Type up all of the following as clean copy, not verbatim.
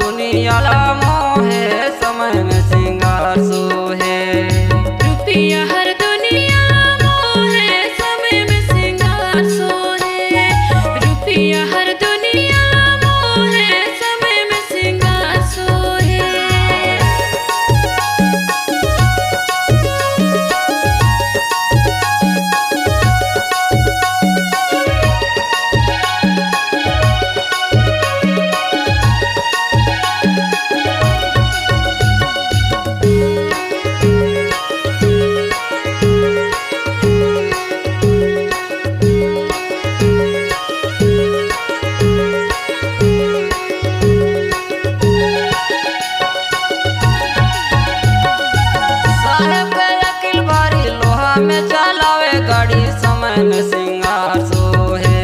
दुनिया मोहे समय में सिंगार सोहे। रुपया हर दुनिया मोहे समय में सिंगार सोहे। रुपया हर दुनिया मोहे समय में सिंगार सोहे। में चलावे गाड़ी समय में सिंगार सोहे।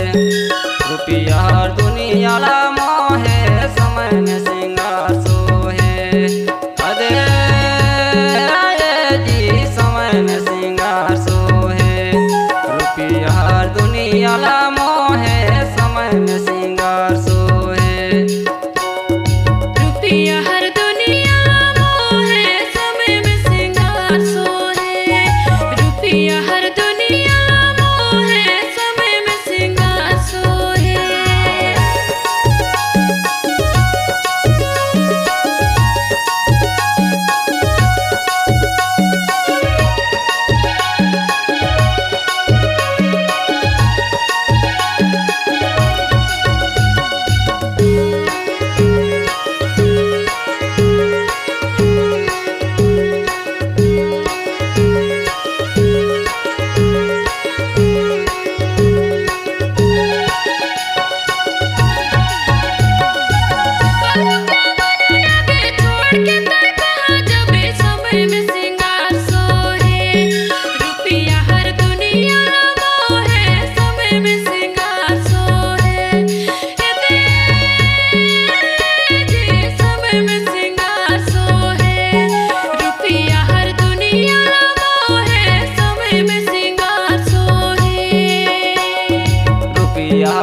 रुपया हर दुनिया मोहे समय में सिंगार सोहे। अरे जी समय में सिंगार सोहे। रुपया हर दुनिया मोहे समय में सिंगार सोहे। रुपया हर दुनिया मोहे समय में सिंगार सोहे। रुपया हर दुनिया मोहे समय में सिंगार सोहे।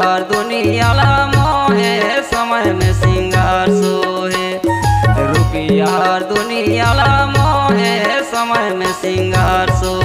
हर दुनिया मोहे समय में सिंगार सोहे। रुपया हर दुनिया मोहे समय में सिंगार सोहे।